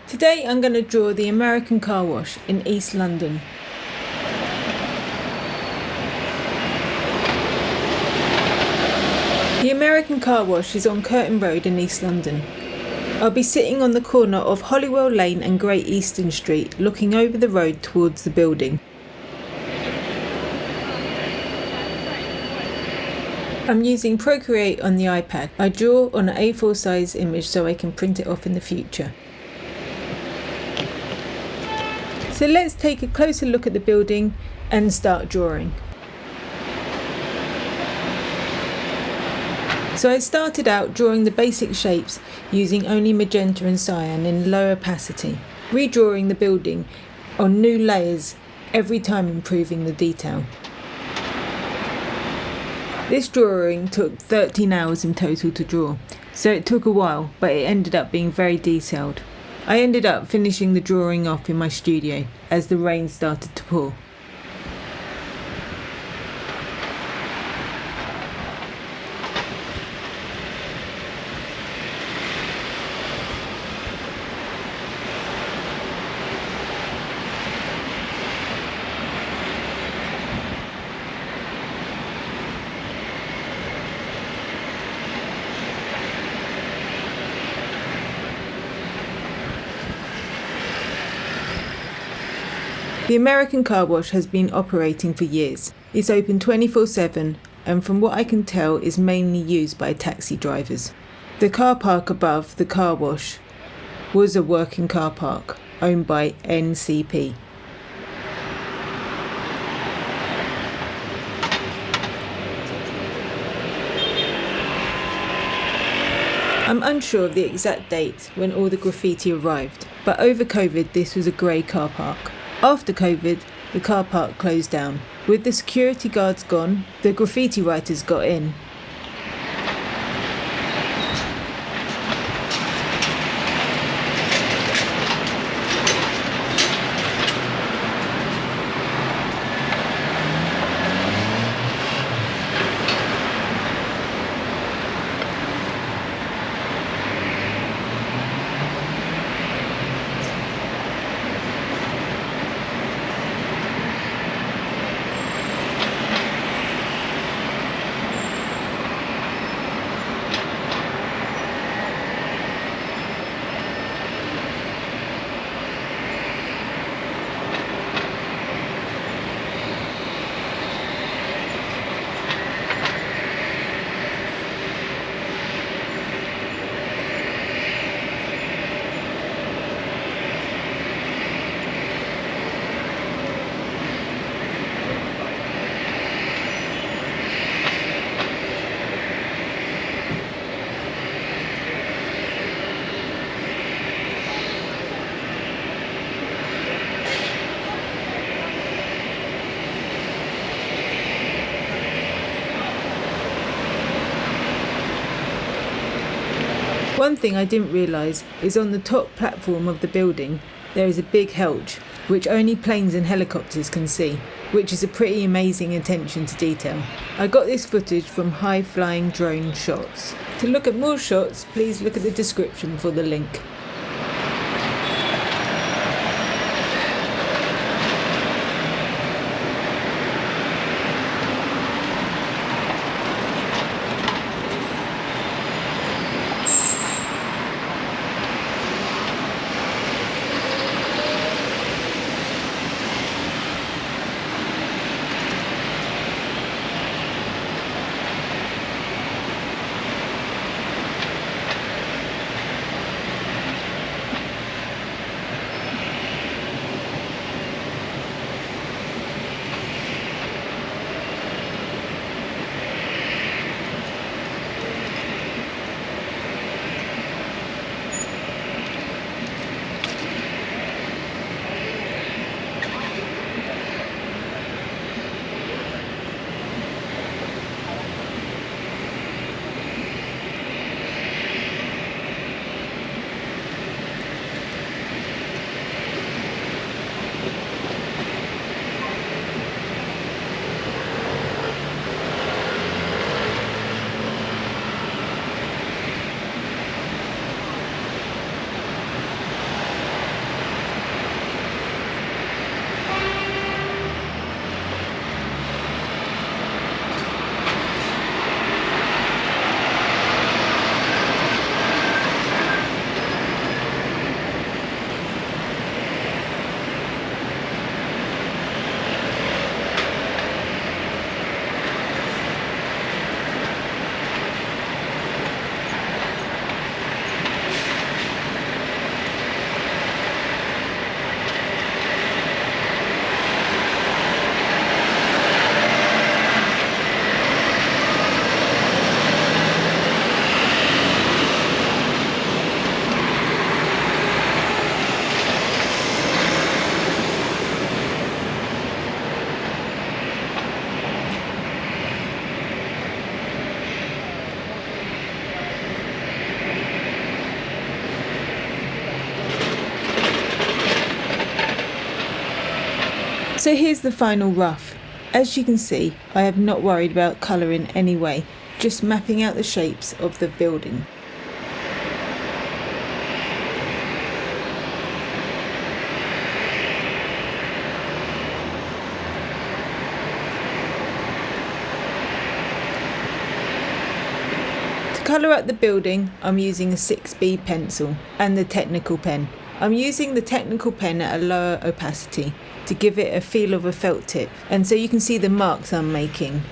Today I'm going to draw the American Carwash in East London. The American Carwash is on Curtain Road in East London. I'll be sitting on the corner of Holywell Lane and Great Eastern Street, looking over the road towards the building. I'm using Procreate on the iPad. I draw on an A4 size image so I can print it off in the future. So let's take a closer look at the building and start drawing. So I started out drawing the basic shapes using only magenta and cyan in low opacity, redrawing the building on new layers every time, improving the detail. This drawing took 13 hours in total to draw, so it took a while, but it ended up being very detailed. I ended up finishing the drawing off in my studio as the rain started to pour. The American Carwash has been operating for years. It's open 24/7 and from what I can tell is mainly used by taxi drivers. The car park above the car wash was a working car park owned by NCP. I'm unsure of the exact date when all the graffiti arrived, but over COVID this was a grey car park. After COVID, the car park closed down. With the security guards gone, the graffiti writers got in. One thing I didn't realise is on the top platform of the building there is a big helch which only planes and helicopters can see, which is a pretty amazing attention to detail. I got this footage from high flying drone shots. To look at more shots, please look at the description for the link. So here's the final rough. As you can see, I have not worried about colour in any way, just mapping out the shapes of the building. To colour up the building, I'm using a 6B pencil and the technical pen. I'm using the technical pen at a lower opacity to give it a feel of a felt tip, and so you can see the marks I'm making.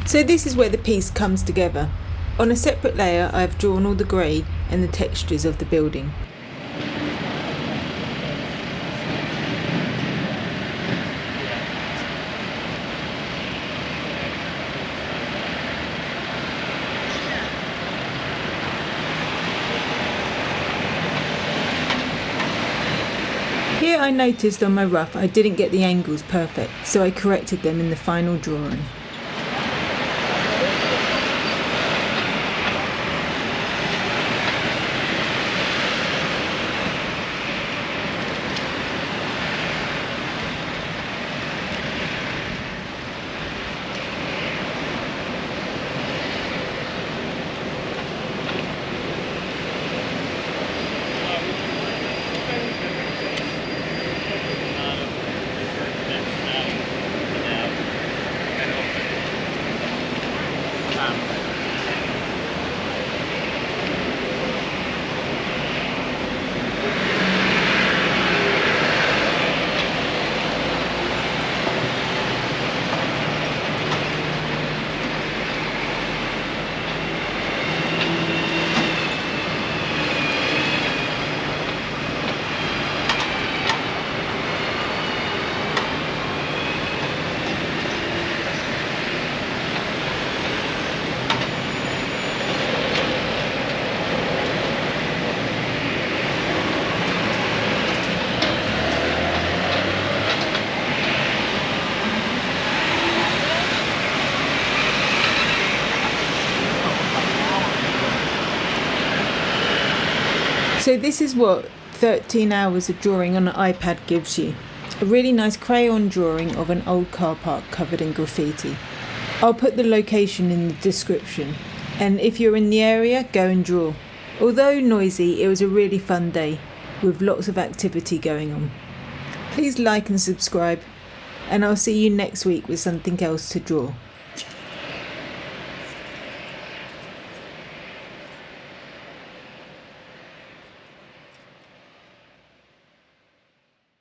So this is where the piece comes together. On a separate layer I have drawn all the grey and the textures of the building. Here I noticed on my rough I didn't get the angles perfect, so I corrected them in the final drawing. So this is what 13 hours of drawing on an iPad gives you. A really nice crayon drawing of an old car park covered in graffiti. I'll put the location in the description, and if you're in the area, go and draw. Although noisy, it was a really fun day with lots of activity going on. Please like and subscribe, and I'll see you next week with something else to draw.